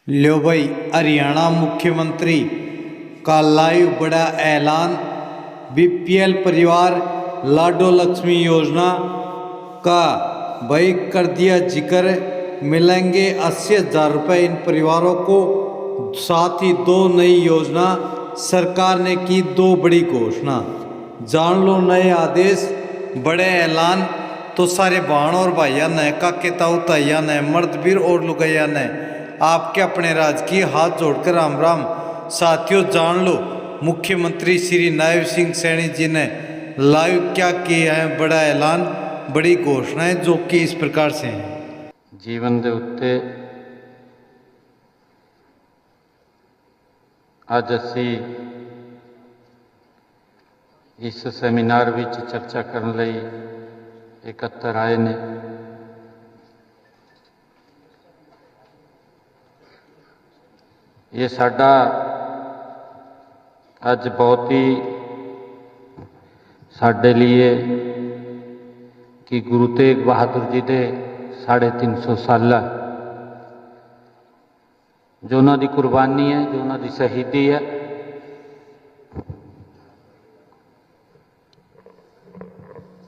लो भाई, हरियाणा मुख्यमंत्री का लाइव बड़ा ऐलान। बीपीएल परिवार लाडो लक्ष्मी योजना का भाई कर दिया जिक्र। मिलेंगे 80,000 रुपये इन परिवारों को। साथ ही दो नई योजना सरकार ने की, दो बड़ी घोषणा। जान लो नए आदेश, बड़े ऐलान। तो सारे बहन और भाइया ने, काके ताऊ ताइया ने, मर्दवीर और लुगैया ने, आपके अपने राजकीय हाथ जोड़कर राम राम। साथियों, जान लो मुख्यमंत्री श्री नायब सिंह सैनी जी ने लाइव क्या किया है बड़ा ऐलान, बड़ी घोषणाएं, जो कि इस प्रकार से हैं। जीवन के उत्ते अज असी इस सैमीनार विच चर्चा करने लई इकट्ठे आए ने। ये साडा अज बहुत ही साडे लिए कि गुरु तेग बहादुर जी के 350 साल जो उन्होंने कुर्बानी है, जो उन्होंने शहीदी है,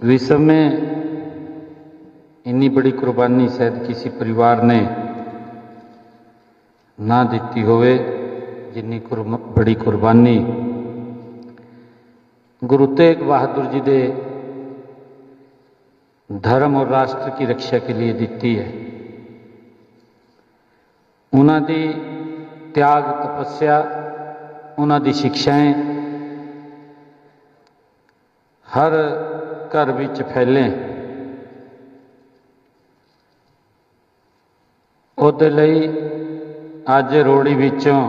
विश्व में इन्नी बड़ी कुर्बानी शायद किसी परिवार ने ना दी होवे जिन्नी बड़ी कुर्बानी गुरु तेग बहादुर जी ने धर्म और राष्ट्र की रक्षा के लिए दी है। उन्होंने त्याग, तपस्या, उन्होंने शिक्षाएं हर घर विच फैले। उहदे लई अज रोड़ी विचों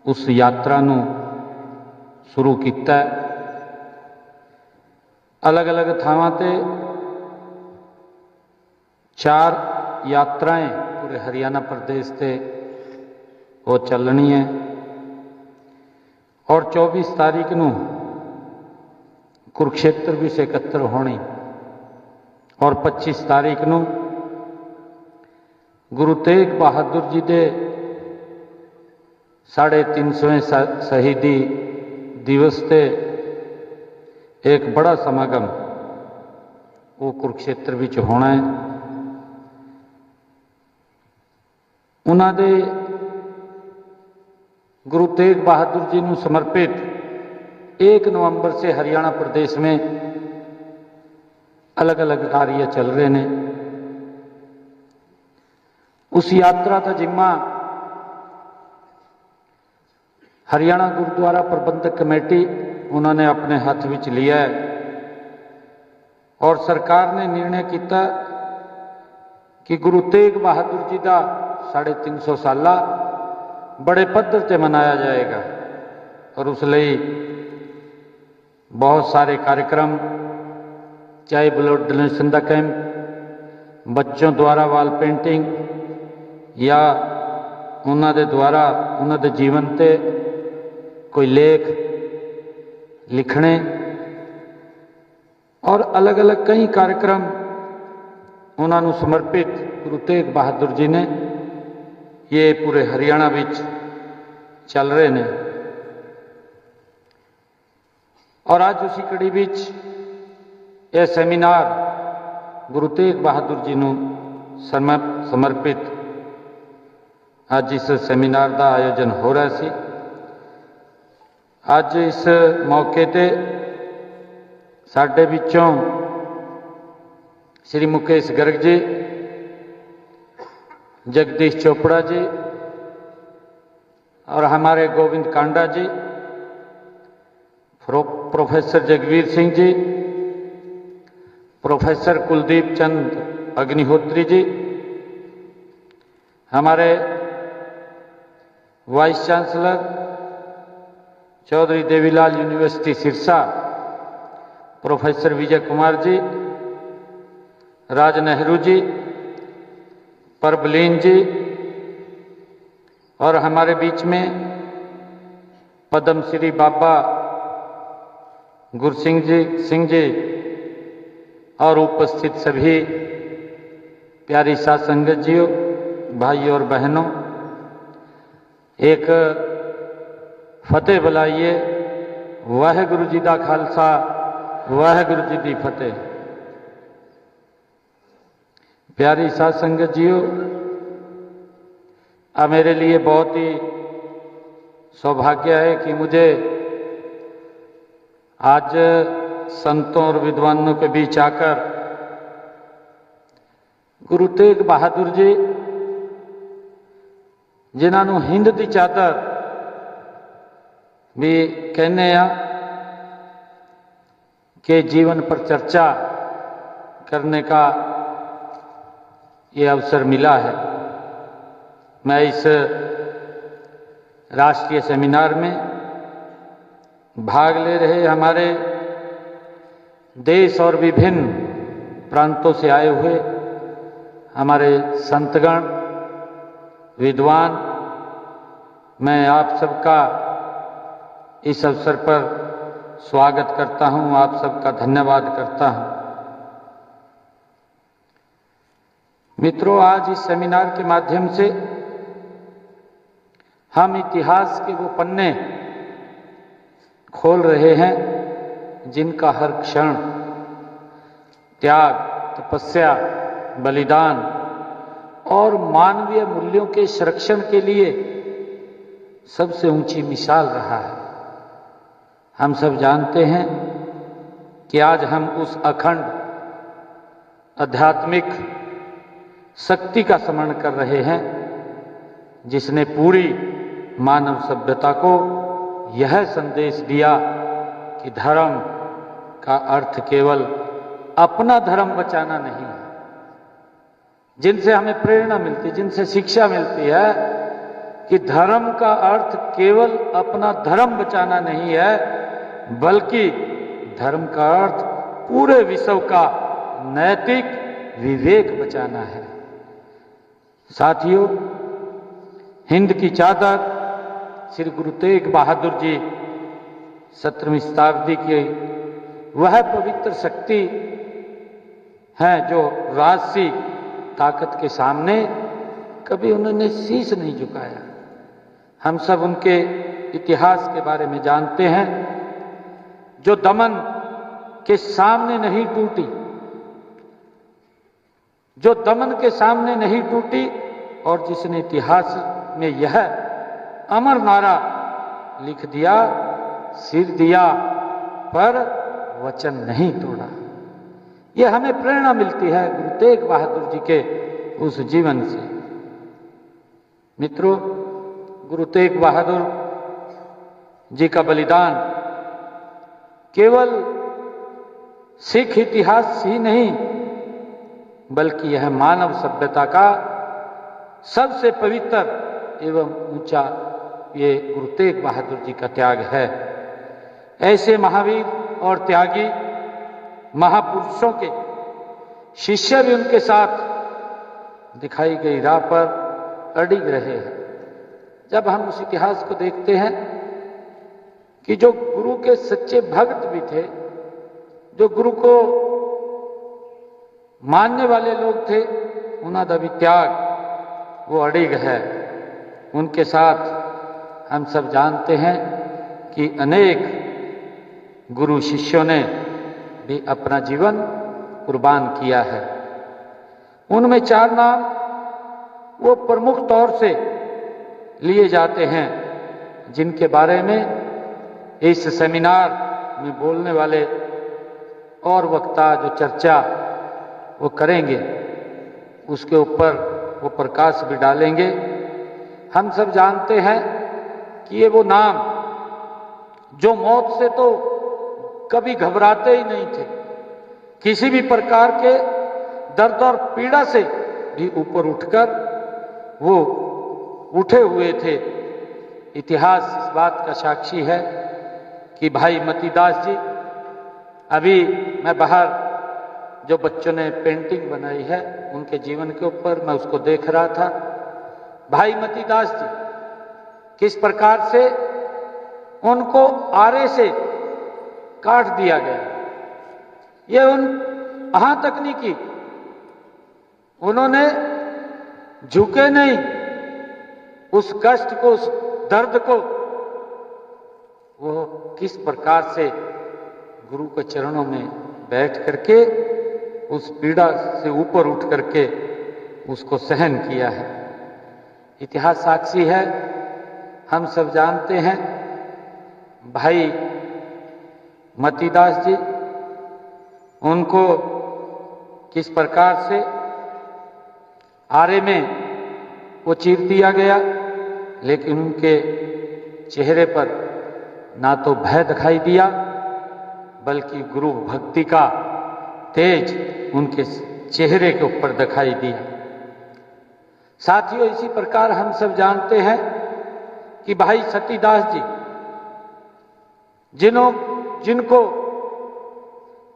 उस यात्रा नूं शुरू किया। अलग अलग थावां ते 4 यात्राएं पूरे हरियाणा प्रदेश से वो चलनी है और 24 तारीख नूं कुरुक्षेत्र भी से एकत्र होनी और 25 तारीख नूं गुरु तेग बहादुर जी के 350वें शहीदी दिवस से एक बड़ा समागम वो कुरुक्षेत्र विच होना है। उन्होंने गुरु तेग बहादुर जी को समर्पित 1 नवंबर से हरियाणा प्रदेश में अलग अलग कार्य चल रहे हैं। उस यात्रा का जिम्मा हरियाणा गुरुद्वारा प्रबंधक कमेटी उन्होंने अपने हाथ में लिया है और सरकार ने निर्णय किया कि गुरु तेग बहादुर जी का 350 साला बड़े पद्धर से मनाया जाएगा और उस लिए बहुत सारे कार्यक्रम, चाहे ब्लड डोनेशन का कैंप, बच्चों द्वारा वाल पेंटिंग या उन्होंने द्वारा उन्होंने जीवन से कोई लेख लिखने और अलग अलग कई कार्यक्रम उन्होंने समर्पित गुरु तेग बहादुर जी ने ये पूरे हरियाणा विच चल रहे हैं। और आज उसी कड़ी विच यह सैमीनार गुरु तेग बहादुर जी को समर्पित आज इस सैमीनार का आयोजन हो रहा सी। आज इस मौके ते साडे विचों श्री मुकेश गर्ग जी, जगदीश चोपड़ा जी और हमारे गोविंद कांडा जी, प्रोफेसर जगवीर सिंह जी, प्रोफेसर कुलदीप चंद अग्निहोत्री जी, हमारे vice chancellor Chaudhary Devi Lal university Sirsa professor Vijay Kumar ji, Raj Nehru ji, Parbaleen ji और हमारे बीच में पद्मश्री बाबा गुरसिंह जी और उपस्थित सभी प्यारी साथ संगत जियों, भाइयों और बहनों, एक फतेह बुलाइए। वाहेगुरु जी दा खालसा, वाहेगुरु जी दी फतेह। प्यारी साध संगत जीओ, अब मेरे लिए बहुत ही सौभाग्य है कि मुझे आज संतों और विद्वानों के बीच आकर गुरु तेग बहादुर जी, जिन्होंने हिंद की चादर भी कहने आ, के जीवन पर चर्चा करने का ये अवसर मिला है। मैं इस राष्ट्रीय सेमिनार में भाग ले रहे हमारे देश और विभिन्न प्रांतों से आए हुए हमारे संतगण, विद्वान, मैं आप सबका इस अवसर पर स्वागत करता हूं, आप सबका धन्यवाद करता हूं। मित्रों, आज इस सेमिनार के माध्यम से हम इतिहास के वो पन्ने खोल रहे हैं जिनका हर क्षण त्याग, तपस्या, बलिदान और मानवीय मूल्यों के संरक्षण के लिए सबसे ऊंची मिसाल रहा है। हम सब जानते हैं कि आज हम उस अखंड आध्यात्मिक शक्ति का स्मरण कर रहे हैं जिसने पूरी मानव सभ्यता को यह संदेश दिया कि धर्म का अर्थ केवल अपना धर्म बचाना नहीं है। जिनसे हमें प्रेरणा मिलती, जिनसे शिक्षा मिलती है कि धर्म का अर्थ केवल अपना धर्म बचाना नहीं है, बल्कि धर्म का अर्थ पूरे विश्व का नैतिक विवेक बचाना है। साथियों, हिंद की चादर श्री गुरु तेग बहादुर जी 17वीं शताब्दी की वह पवित्र शक्ति है जो राजसी ताकत के सामने कभी उन्होंने शीश नहीं झुकाया। हम सब उनके इतिहास के बारे में जानते हैं, जो दमन के सामने नहीं टूटी, जो दमन के सामने नहीं टूटी और जिसने इतिहास में यह अमर नारा लिख दिया, सिर दिया पर वचन नहीं तोड़ा। यह हमें प्रेरणा मिलती है गुरु तेग बहादुर जी के उस जीवन से। मित्रों, गुरु तेग बहादुर जी का बलिदान केवल सिख इतिहास ही नहीं, बल्कि यह मानव सभ्यता का सबसे पवित्र एवं ऊंचा ये गुरु तेग बहादुर जी का त्याग है। ऐसे महावीर और त्यागी महापुरुषों के शिष्य भी उनके साथ दिखाई गई राह पर अडिग रहे हैं। जब हम उस इतिहास को देखते हैं कि जो गुरु के सच्चे भक्त भी थे, जो गुरु को मानने वाले लोग थे, उन्होंने भी त्याग वो अडिग है। उनके साथ हम सब जानते हैं कि अनेक गुरु शिष्यों ने भी अपना जीवन कुर्बान किया है। उनमें 4 नाम वो प्रमुख तौर से लिए जाते हैं जिनके बारे में इस सेमिनार में बोलने वाले और वक्ता जो चर्चा वो करेंगे उसके ऊपर वो प्रकाश भी डालेंगे। हम सब जानते हैं कि ये वो नाम जो मौत से तो कभी घबराते ही नहीं थे, किसी भी प्रकार के दर्द और पीड़ा से भी ऊपर उठकर वो उठे हुए थे। इतिहास इस बात का साक्षी है कि भाई मतीदास जी, अभी मैं बाहर जो बच्चों ने पेंटिंग बनाई है उनके जीवन के ऊपर मैं उसको देख रहा था। भाई मतीदास जी किस प्रकार से उनको आरे से काट दिया गया, ये उन यहां तक नहीं की उन्होंने झुके नहीं, उस कष्ट को, उस दर्द को वो किस प्रकार से गुरु के चरणों में बैठ करके उस पीड़ा से ऊपर उठ करके उसको सहन किया है। इतिहास साक्षी है, हम सब जानते हैं। भाई मतीदास जी, उनको किस प्रकार से आरे में वो चीर दिया गया, लेकिन उनके चेहरे पर ना तो भय दिखाई दिया बल्कि गुरु भक्ति का तेज उनके चेहरे के ऊपर दिखाई दिया। साथियों, इसी प्रकार हम सब जानते हैं कि भाई सतीदास जी, जिनको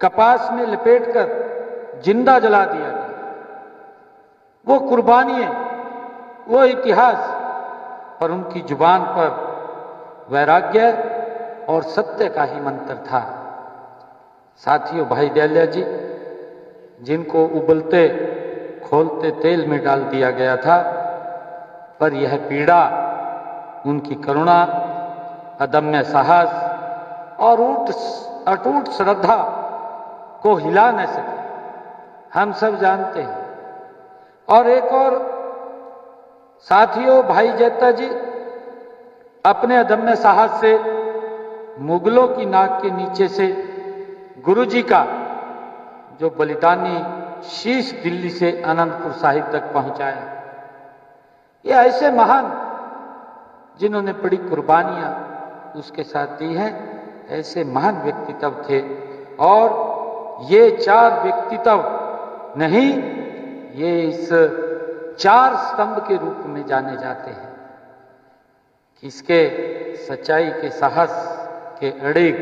कपास में लपेटकर जिंदा जला दिया गया, वो कुर्बानियां, वो इतिहास, पर उनकी जुबान पर वैराग्य और सत्य का ही मंत्र था। साथियों, भाई दयाल्या जी, जिनको उबलते खोलते तेल में डाल दिया गया था, पर यह पीड़ा उनकी करुणा, अदम्य साहस और अटूट श्रद्धा को हिला न सके, हम सब जानते हैं। और एक और साथियों, भाई जैता जी अपने अदम्य साहस से मुगलों की नाक के नीचे से गुरु जी का जो बलिदानी शीश दिल्ली से आनंदपुर साहिब तक पहुंचाया, ये ऐसे महान जिन्होंने बड़ी कुर्बानियां उसके साथ दी हैं, ऐसे महान व्यक्तित्व थे। और ये 4 व्यक्तित्व नहीं, ये इस 4 स्तंभ के रूप में जाने जाते हैं। किसके? सच्चाई के, साहस के, अड़िग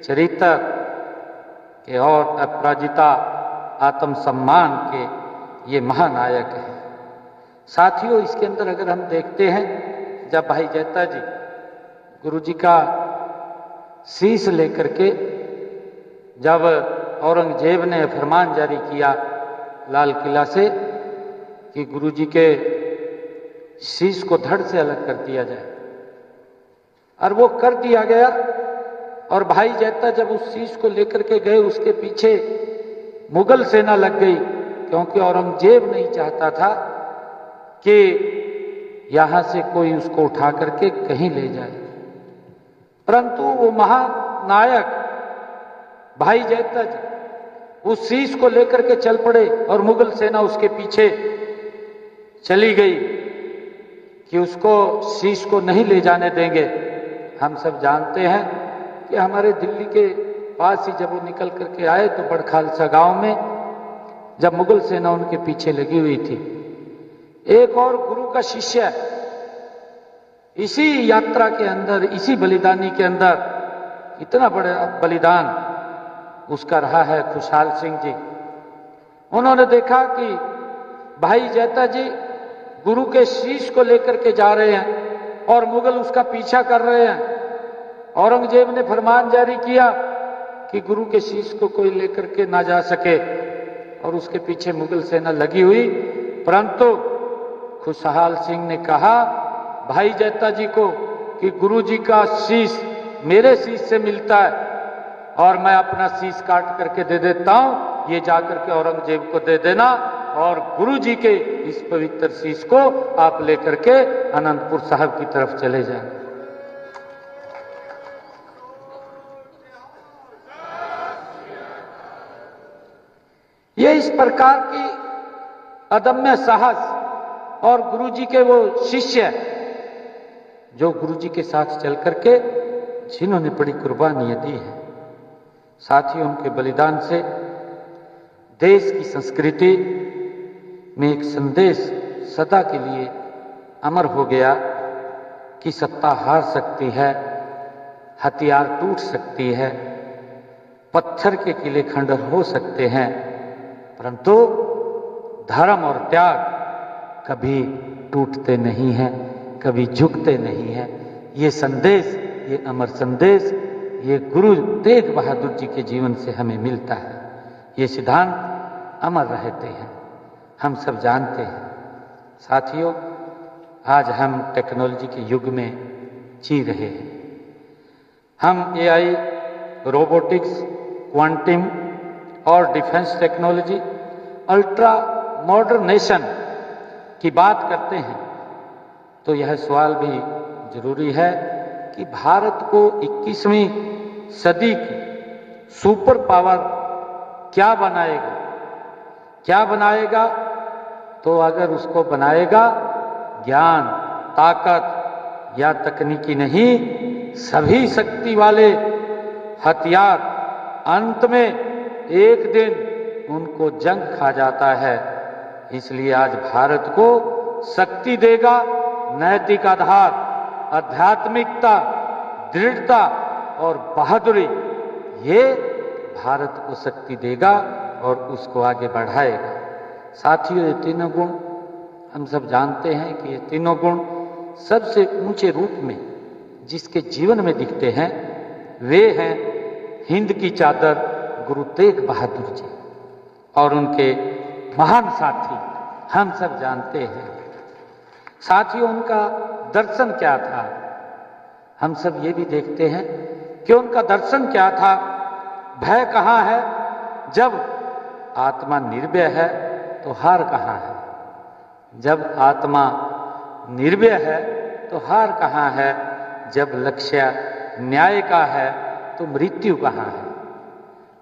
चरित्र के और अपराजिता आत्मसम्मान के ये महानायक हैं। साथियों, इसके अंदर अगर हम देखते हैं, जब भाई जैता जी गुरु जी का शीश लेकर के जब औरंगजेब ने फरमान जारी किया लाल किला से कि गुरु जी के शीश को धड़ से अलग कर दिया जाए, और वो कर दिया गया। और भाई जैता जब उस शीश को लेकर के गए, उसके पीछे मुगल सेना लग गई, क्योंकि औरंगजेब नहीं चाहता था कि यहां से कोई उसको उठा करके कहीं ले जाए। परंतु वो महानायक भाई जैता जी उस शीश को लेकर के चल पड़े और मुगल सेना उसके पीछे चली गई कि उसको शीश को नहीं ले जाने देंगे। हम सब जानते हैं कि हमारे दिल्ली के पास ही जब वो निकल करके आए तो बड़ खालसा गांव में जब मुगल सेना उनके पीछे लगी हुई थी, एक और गुरु का शिष्य इसी यात्रा के अंदर, इसी बलिदानी के अंदर इतना बड़ा बलिदान उसका रहा है, खुशहाल सिंह जी। उन्होंने देखा कि भाई जैता जी गुरु के शीश को लेकर के जा रहे हैं और मुगल उसका पीछा कर रहे हैं। औरंगजेब ने फरमान जारी किया कि गुरु के शीश को कोई लेकर के ना जा सके, और उसके पीछे मुगल सेना लगी हुई। परंतु खुशहाल सिंह ने कहा भाई जैता जी को कि गुरु जी का शीश मेरे शीश से मिलता है और मैं अपना शीश काट करके दे देता हूं, ये जाकर के औरंगजेब को दे देना और गुरु जी के इस पवित्र शीश को आप लेकर के आनंदपुर साहिब की तरफ चले जाएं। ये इस प्रकार की अदम्य साहस और गुरु जी के वो शिष्य जो गुरु जी के साथ चल करके जिन्होंने बड़ी कुर्बानियां दी है। साथियों, उनके बलिदान से देश की संस्कृति में एक संदेश सदा के लिए अमर हो गया कि सत्ता हार सकती है, हथियार टूट सकती है, पत्थर के किले खंडर हो सकते हैं, परंतु धर्म और त्याग कभी टूटते नहीं हैं, कभी झुकते नहीं हैं। ये संदेश, ये अमर संदेश, ये गुरु तेग बहादुर जी के जीवन से हमें मिलता है। ये सिद्धांत अमर रहते हैं, हम सब जानते हैं। साथियों, आज हम टेक्नोलॉजी के युग में जी रहे हैं। हम एआई, रोबोटिक्स, क्वांटम और defence technology, ultra modern nation की बात करते हैं तो यह सवाल भी जरूरी है कि भारत को 21वीं सदी की सुपर पावर क्या बनाएगा? क्या बनाएगा? तो अगर उसको बनाएगा ज्ञान, ताकत या तकनीकी नहीं, सभी शक्ति वाले हथियार, अंत में एक दिन उनको जंग खा जाता है। इसलिए आज भारत को शक्ति देगा नैतिक आधार, आध्यात्मिकता, दृढ़ता और बहादुरी। ये भारत को शक्ति देगा और उसको आगे बढ़ाएगा। साथियों, ये तीनों गुण हम सब जानते हैं कि ये तीनों गुण सबसे ऊंचे रूप में जिसके जीवन में दिखते हैं वे हैं हिंद की चादर गुरु तेग बहादुर जी और उनके महान साथी हम सब जानते हैं। साथियों, उनका दर्शन क्या था? हम सब ये भी देखते हैं कि उनका दर्शन क्या था। भय कहाँ है? जब आत्मा निर्भय है तो हार कहाँ है? जब आत्मा निर्भय है तो हार कहाँ है? जब लक्ष्य न्याय का है तो मृत्यु कहाँ है?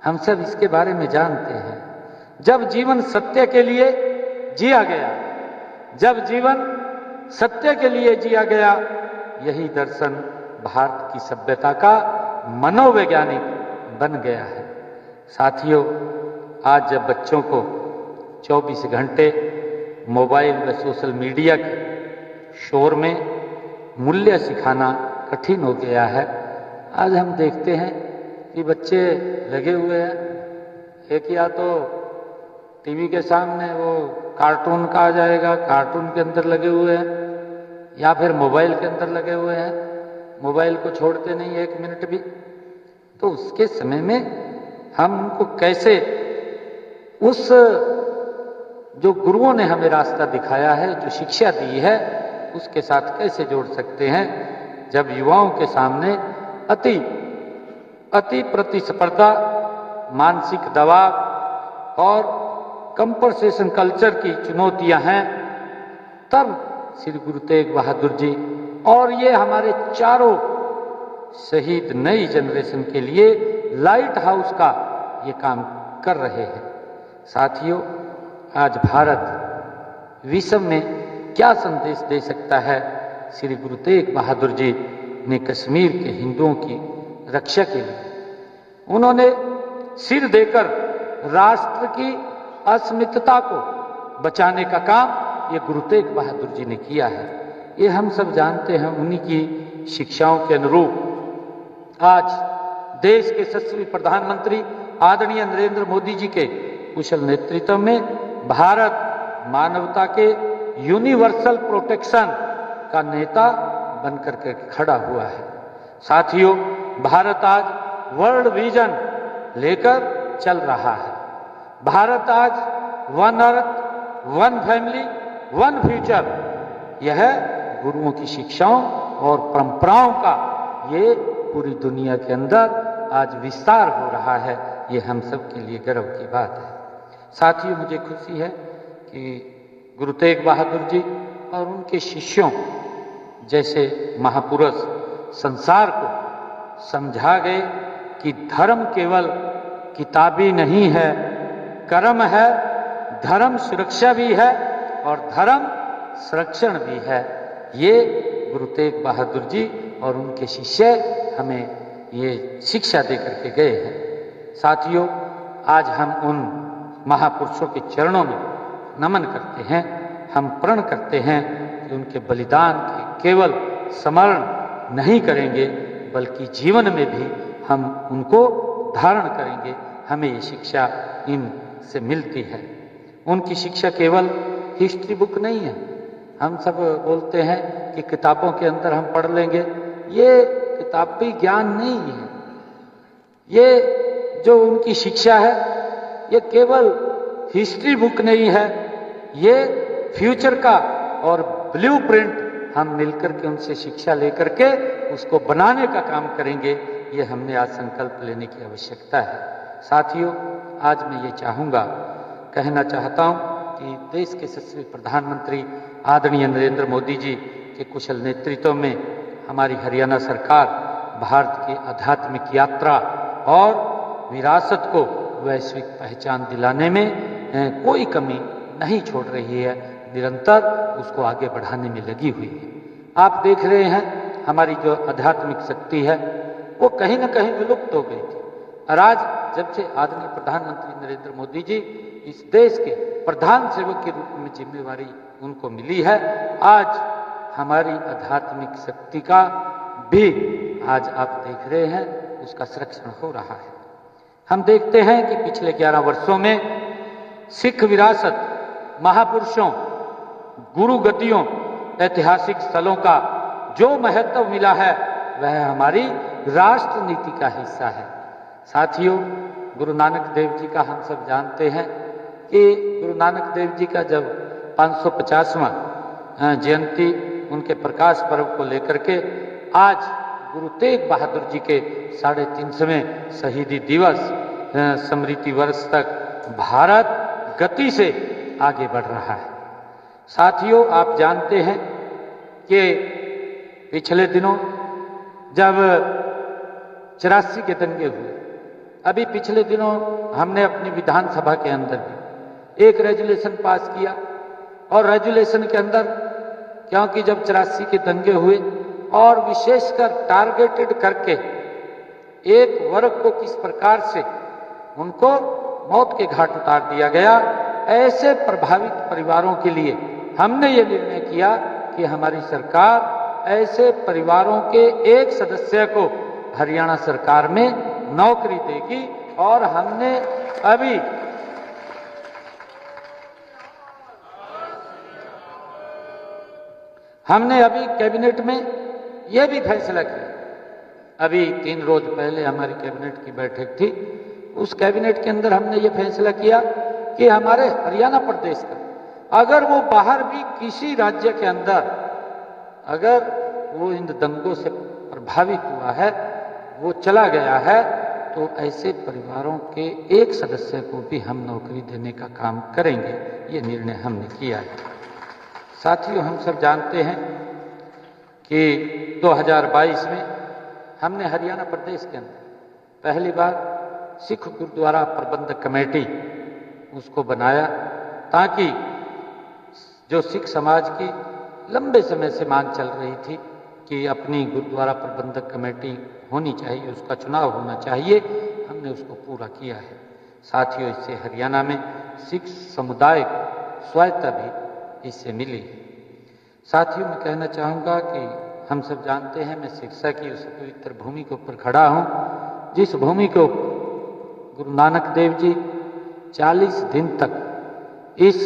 हम सब इसके बारे में जानते हैं। जब जीवन सत्य के लिए जिया गया, जब जीवन सत्य के लिए जिया गया, यही दर्शन भारत की सभ्यता का मनोवैज्ञानिक बन गया है। साथियों, आज जब बच्चों को 24 घंटे मोबाइल व सोशल मीडिया के शोर में मूल्य सिखाना कठिन हो गया है, आज हम देखते हैं कि बच्चे लगे हुए हैं। एक या तो टीवी के सामने वो कार्टून का आ जाएगा, कार्टून के अंदर लगे हुए हैं, या फिर मोबाइल के अंदर लगे हुए हैं। मोबाइल को छोड़ते नहीं एक मिनट भी। तो उसके समय में हम उनको कैसे उस जो गुरुओं ने हमें रास्ता दिखाया है, जो शिक्षा दी है, उसके साथ कैसे जोड़ सकते हैं? जब युवाओं के सामने अति प्रतिस्पर्धा, मानसिक दबाव और कंपनसेशन कल्चर की चुनौतियां हैं, तब श्री गुरु तेग बहादुर जी और ये हमारे चारों शहीद नई जनरेशन के लिए लाइट हाउस का ये काम कर रहे हैं। साथियों, आज भारत विश्व में क्या संदेश दे सकता है? श्री गुरु तेग बहादुर जी ने कश्मीर के हिंदुओं की रक्षा के लिए उन्होंने सिर देकर राष्ट्र की अस्मिता को बचाने का काम ये गुरु तेग बहादुर जी ने किया है। ये हम सब जानते हैं। उन्हीं की शिक्षाओं के अनुरूप आज देश के यशस्वी प्रधानमंत्री आदरणीय नरेंद्र मोदी जी के कुशल नेतृत्व में भारत मानवता के यूनिवर्सल प्रोटेक्शन का नेता बनकर के खड़ा हुआ है। साथियों, भारत आज वर्ल्ड विजन लेकर चल रहा है। भारत आज one earth, one family, one future, यह गुरुओं की शिक्षाओं और परंपराओं का ये पूरी दुनिया के अंदर आज विस्तार हो रहा है। ये हम सब के लिए गर्व की बात है। साथियों, मुझे खुशी है कि गुरु तेग बहादुर जी और उनके शिष्यों जैसे महापुरुष संसार को समझा गए कि धर्म केवल किताबी नहीं है, कर्म है, धर्म सुरक्षा भी है और धर्म संरक्षण भी है। ये गुरु तेग बहादुर जी और उनके शिष्य हमें ये शिक्षा देकर के गए हैं। साथियों, आज हम उन महापुरुषों के चरणों में नमन करते हैं। हम प्रण करते हैं कि उनके बलिदान के केवल स्मरण नहीं करेंगे बल्कि जीवन में भी हम उनको धारण करेंगे। हमें ये शिक्षा इनसे मिलती है। उनकी शिक्षा केवल हिस्ट्री बुक नहीं है। हम सब बोलते हैं कि किताबों के अंदर हम पढ़ लेंगे, ये किताबी ज्ञान नहीं है। ये जो उनकी शिक्षा है ये केवल हिस्ट्री बुक नहीं है, ये फ्यूचर का और ब्लूप्रिंट हम मिलकर के उनसे शिक्षा लेकर के उसको बनाने का काम करेंगे। ये हमने आज संकल्प लेने की आवश्यकता है। साथियों, आज मैं ये कहना चाहता हूँ कि देश के यशस्वी प्रधानमंत्री आदरणीय नरेंद्र मोदी जी के कुशल नेतृत्व में हमारी हरियाणा सरकार भारत की आध्यात्मिक यात्रा और विरासत को वैश्विक पहचान दिलाने में कोई कमी नहीं छोड़ रही है, निरंतर उसको आगे बढ़ाने में लगी हुई है। आप देख रहे हैं हमारी जो आध्यात्मिक शक्ति है वो कहीं ना कहीं विलुप्त हो गई थी, और आज जब से आदरणीय प्रधानमंत्री नरेंद्र मोदी जी इस देश के प्रधान सेवक के रूप में जिम्मेवारी उनको मिली है, आज हमारी आध्यात्मिक शक्ति का भी आज आप देख रहे हैं उसका संरक्षण हो रहा है। हम देखते हैं कि पिछले 11 वर्षों में सिख विरासत, महापुरुषों, गुरु गद्दियों, ऐतिहासिक स्थलों का जो महत्व मिला है वह हमारी राष्ट्र नीति का हिस्सा है। साथियों, गुरु नानक देव जी का हम सब जानते हैं कि गुरु नानक देव जी का जब 550वां जयंती उनके प्रकाश पर्व को लेकर के आज गुरु तेग बहादुर जी के 350वें शहीदी दिवस स्मृति वर्ष तक भारत गति से आगे बढ़ रहा है। साथियों, आप जानते हैं कि पिछले दिनों जब 84 के दंगे हुए, अभी पिछले दिनों हमने अपनी विधानसभा के अंदर भी एक रेजुलेशन पास किया, और रेजुलेशन के अंदर क्योंकि जब 84 के दंगे हुए और विशेषकर टारगेटेड करके एक वर्ग को किस प्रकार से उनको मौत के घाट उतार दिया गया, ऐसे प्रभावित परिवारों के लिए हमने ये निर्णय किया कि हमारी सरकार ऐसे परिवारों के एक सदस्य को हरियाणा सरकार में नौकरी देगी। और हमने अभी कैबिनेट में यह भी फैसला किया, अभी 3 रोज पहले हमारी कैबिनेट की बैठक थी, उस कैबिनेट के अंदर हमने ये फैसला किया कि हमारे हरियाणा प्रदेश का अगर वो बाहर भी किसी राज्य के अंदर अगर वो इन दंगों से प्रभावित हुआ है, वो चला गया है, तो ऐसे परिवारों के एक सदस्य को भी हम नौकरी देने का काम करेंगे। ये निर्णय हमने किया है। साथियों, हम सब जानते हैं कि 2022 में हमने हरियाणा प्रदेश के अंदर पहली बार सिख गुरुद्वारा प्रबंधक कमेटी उसको बनाया, ताकि जो सिख समाज की लंबे समय से मांग चल रही थी कि अपनी गुरुद्वारा प्रबंधक कमेटी होनी चाहिए, उसका चुनाव होना चाहिए, हमने उसको पूरा किया है। साथियों, इससे हरियाणा में सिख समुदाय को स्वायत्ता भी इससे मिली है। साथियों, मैं कहना चाहूँगा कि हम सब जानते हैं मैं सिरसा की उस पवित्र भूमि के ऊपर खड़ा हूँ, जिस भूमि के ऊपर गुरु नानक देव जी 40 दिन तक इस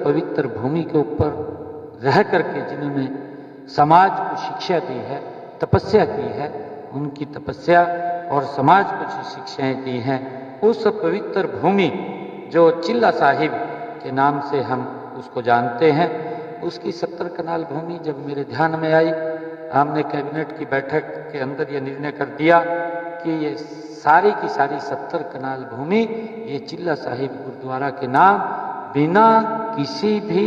पवित्र भूमि के ऊपर रह करके जिन्होंने समाज को शिक्षा दी है, तपस्या की है, उनकी तपस्या और समाज को जो शिक्षाएं दी हैं, उस पवित्र भूमि जो चिल्ला साहिब के नाम से हम उसको जानते हैं, उसकी 70 कनाल भूमि जब मेरे ध्यान में आई, हमने कैबिनेट की बैठक के अंदर ये निर्णय कर दिया कि ये सारी की सारी 70 कनाल भूमि ये चिल्ला साहिब गुरुद्वारा के नाम बिना किसी भी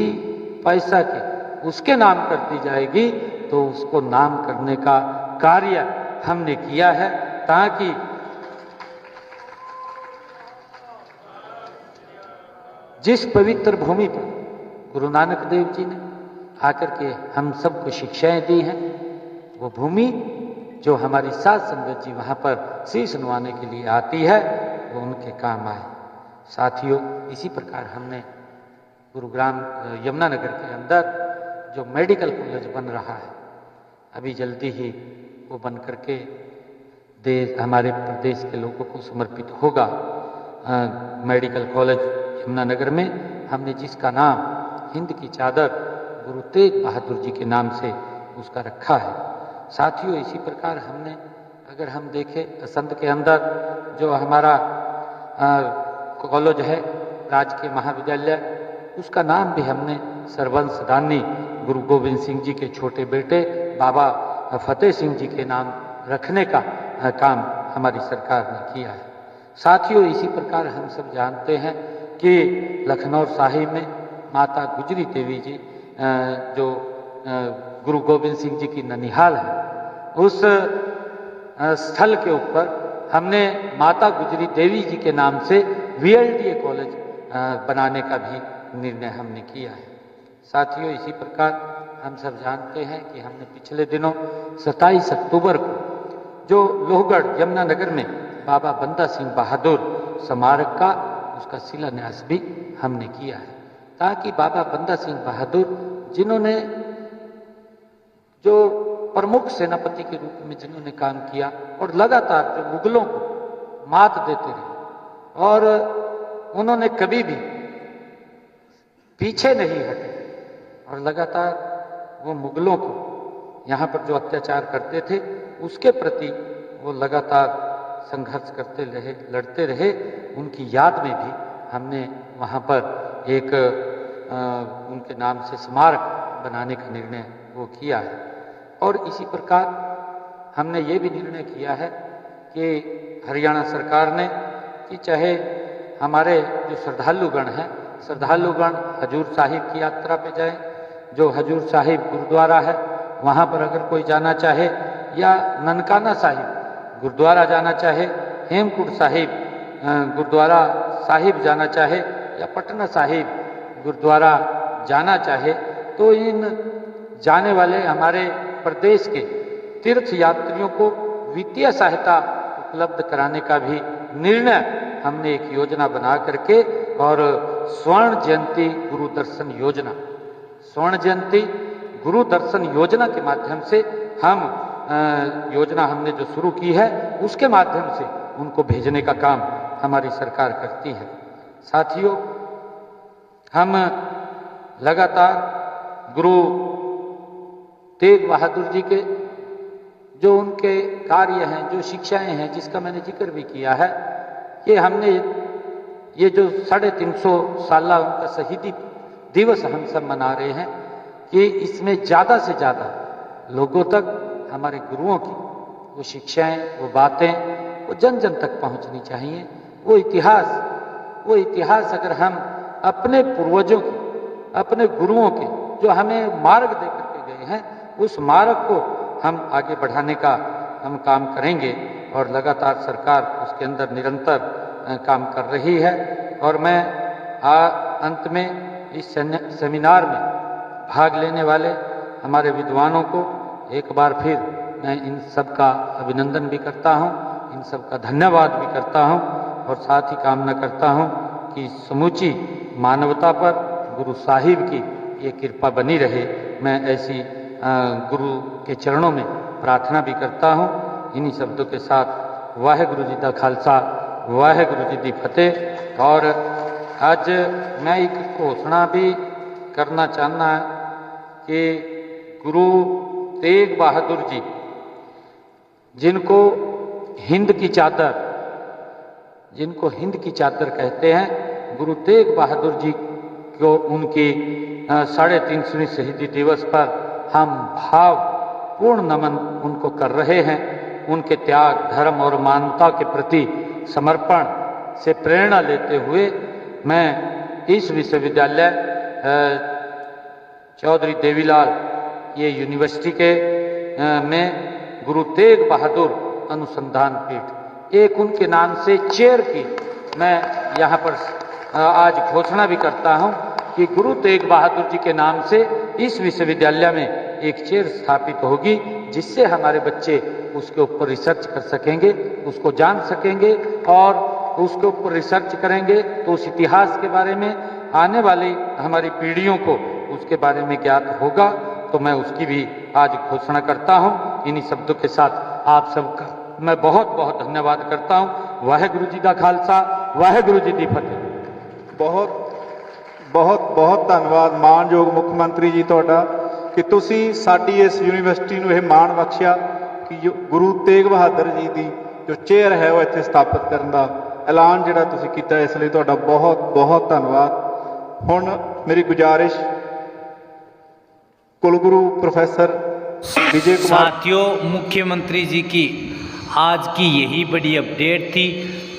पैसा के उसके नाम कर दी जाएगी। तो उसको नाम करने का कार्य हमने किया है, ताकि जिस पवित्र भूमि पर गुरु नानक देव जी ने आकर के हम सबको शिक्षाएं दी हैं, वो भूमि जो हमारी साध संगत जी वहाँ पर शीश नवाने के लिए आती है, वो उनके काम आए। साथियों, इसी प्रकार हमने गुरुग्राम यमुनानगर के अंदर जो मेडिकल कॉलेज बन रहा है, अभी जल्दी ही वो बन करके हमारे प्रदेश के लोगों को समर्पित होगा। मेडिकल कॉलेज यमुनानगर में हमने जिसका नाम हिंद की चादर गुरु तेग बहादुर जी के नाम से उसका रखा है। साथियों, इसी प्रकार हमने अगर हम देखें असंध के अंदर जो हमारा कॉलेज है राजकीय महाविद्यालय, उसका नाम भी हमने सरवंश दानी गुरु गोविंद सिंह जी के छोटे बेटे बाबा फतेह सिंह जी के नाम रखने का काम हमारी सरकार ने किया है। साथियों, इसी प्रकार हम सब जानते हैं कि लखनऊ साहिब में माता गुजरी देवी जी जो गुरु गोविंद सिंह जी की ननिहाल है, उस स्थल के ऊपर हमने माता गुजरी देवी जी के नाम से VLDA कॉलेज बनाने का भी निर्णय हमने किया है। साथियों, इसी प्रकार हम सब जानते हैं कि हमने पिछले दिनों 27 अक्टूबर को जो लोहगढ़ यमुनानगर में बाबा बंदा सिंह बहादुर स्मारक का उसका शिलान्यास भी हमने किया है, ताकि बाबा बंदा सिंह बहादुर जिन्होंने जो प्रमुख सेनापति के रूप में जिन्होंने काम किया और लगातार जो मुगलों को मात देते रहे और उन्होंने कभी भी पीछे नहीं हटे और लगातार वो मुगलों को यहाँ पर जो अत्याचार करते थे उसके प्रति वो लगातार संघर्ष करते रहे, लड़ते रहे। उनकी याद में भी हमने वहाँ पर एक उनके नाम से स्मारक बनाने का निर्णय वो किया है। और इसी प्रकार हमने ये भी निर्णय किया है कि हरियाणा सरकार ने कि चाहे हमारे जो श्रद्धालुगण हैं, श्रद्धालुगण हजूर साहिब की यात्रा पे जाएं, जो हजूर साहिब गुरुद्वारा है वहाँ पर अगर कोई जाना चाहे, या ननकाना साहिब गुरुद्वारा जाना चाहे, हेमकुंड साहिब गुरुद्वारा साहिब जाना चाहे, या पटना साहिब गुरुद्वारा जाना चाहे, तो इन जाने वाले हमारे प्रदेश के तीर्थ यात्रियों को वित्तीय सहायता उपलब्ध कराने का भी निर्णय हमने एक योजना बना करके, और स्वर्ण जयंती गुरु दर्शन योजना, स्वर्ण जयंती गुरु दर्शन योजना के माध्यम से हम योजना हमने जो शुरू की है उसके माध्यम से उनको भेजने का काम हमारी सरकार करती है। साथियों, हम लगातार गुरु तेग बहादुर जी के जो उनके कार्य हैं, जो शिक्षाएं हैं, जिसका मैंने जिक्र भी किया है, कि हमने ये जो 350 साल उनका शहीदी दिवस हम सब मना रहे हैं, कि इसमें ज़्यादा से ज़्यादा लोगों तक हमारे गुरुओं की वो शिक्षाएं, वो बातें, वो जन जन तक पहुंचनी चाहिए। वो इतिहास अगर हम अपने पूर्वजों के, अपने गुरुओं के जो हमें मार्ग दे करके गए हैं, उस मार्ग को हम आगे बढ़ाने का हम काम करेंगे, और लगातार सरकार उसके अंदर निरंतर काम कर रही है। और मैं अंत में इस सेमिनार में भाग लेने वाले हमारे विद्वानों को एक बार फिर मैं इन सब का अभिनंदन भी करता हूं, इन सब का धन्यवाद भी करता हूं, और साथ ही कामना करता हूं कि समूची मानवता पर गुरु साहिब की ये कृपा बनी रहे। मैं ऐसी गुरु के चरणों में प्रार्थना भी करता हूं। इन्हीं शब्दों के साथ वाहेगुरु जी दा खालसा, वाहेगुरु जी दी फतेह। और आज मैं एक घोषणा भी करना चाहना कि गुरु तेग बहादुर जी, जिनको हिंद की चादर कहते हैं, गुरु तेग बहादुर जी को उनकी 350वीं शहीदी दिवस पर हम भावपूर्ण नमन उनको कर रहे हैं। उनके त्याग, धर्म और मानवता के प्रति समर्पण से प्रेरणा लेते हुए मैं इस विश्वविद्यालय चौधरी देवीलाल ये यूनिवर्सिटी के में गुरु तेग बहादुर अनुसंधान पीठ, एक उनके नाम से चेयर की मैं यहाँ पर आज घोषणा भी करता हूँ कि गुरु तेग बहादुर जी के नाम से इस विश्वविद्यालय में एक चेयर स्थापित होगी, जिससे हमारे बच्चे उसके ऊपर रिसर्च कर सकेंगे, उसको जान सकेंगे, और उसके ऊपर रिसर्च करेंगे तो उस इतिहास के बारे में आने वाली हमारी पीढ़ियों को उसके बारे में ज्ञात होगा। तो मैं उसकी भी आज घोषणा करता हूँ। इन्हीं शब्दों के साथ आप सबका मैं बहुत बहुत धन्यवाद करता हूँ। वाहेगुरु जी का खालसा, वाहेगुरु जी की फतेह। बहुत बहुत बहुत धन्यवाद मानयोग मुख्य मंत्री जी ਤੁਹਾਡਾ कि ਤੁਸੀਂ ਸਾਡੀ ਇਸ ਯੂਨੀਵਰਸਿਟੀ ਨੂੰ ਇਹ ਮਾਣ ਬਖਸ਼ਿਆ ਕਿ ਜੋ ਗੁਰੂ ਤੇਗ ਬਹਾਦਰ ਜੀ ਦੀ ਜੋ ਚੇਅਰ ਹੈ ਉਹ ਇੱਥੇ ਸਥਾਪਿਤ ਕਰਨ ਦਾ ਐਲਾਨ ਜਿਹੜਾ ਤੁਸੀਂ ਕੀਤਾ, ਇਸ ਲਈ ਤੁਹਾਡਾ ਬਹੁਤ ਬਹੁਤ ਧੰਨਵਾਦ। ਹੁਣ ਮੇਰੀ ਗੁਜ਼ਾਰਿਸ਼ कुलगुरु प्रोफेसर विजय कुमार। साथियों, मुख्यमंत्री जी की आज की यही बड़ी अपडेट थी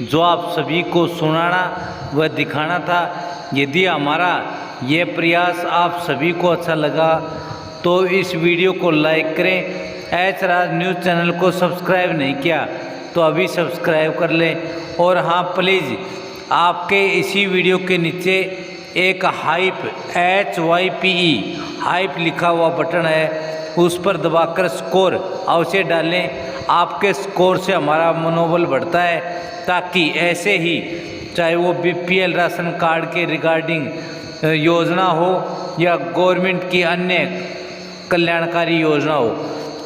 जो आप सभी को सुनाना व दिखाना था। यदि हमारा ये प्रयास आप सभी को अच्छा लगा तो इस वीडियो को लाइक करें। एच राज न्यूज़ चैनल को सब्सक्राइब नहीं किया तो अभी सब्सक्राइब कर लें। और हाँ, प्लीज़ आपके इसी वीडियो के नीचे एक हाइप HYPE हाइप लिखा हुआ बटन है, उस पर दबाकर स्कोर अवश्य डालें। आपके स्कोर से हमारा मनोबल बढ़ता है, ताकि ऐसे ही चाहे वो BPL राशन कार्ड के रिगार्डिंग योजना हो या गवर्नमेंट की अन्य कल्याणकारी योजना हो,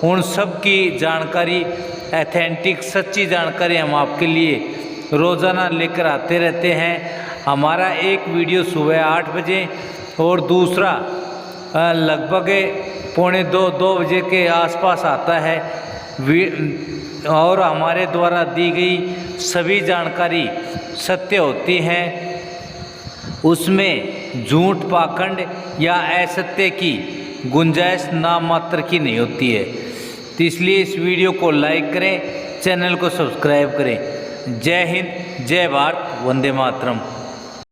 उन सब की जानकारी, ऑथेंटिक सच्ची जानकारी हम आपके लिए रोज़ाना लेकर आते रहते हैं। हमारा एक वीडियो सुबह 8 बजे और दूसरा लगभग 1:45-2 बजे के आसपास आता है। और हमारे द्वारा दी गई सभी जानकारी सत्य होती हैं, उसमें झूठ, पाखंड या असत्य की गुंजाइश नाम मात्र की नहीं होती है। तो इसलिए इस वीडियो को लाइक करें, चैनल को सब्सक्राइब करें। जय हिंद, जय भारत, वंदे मातरम।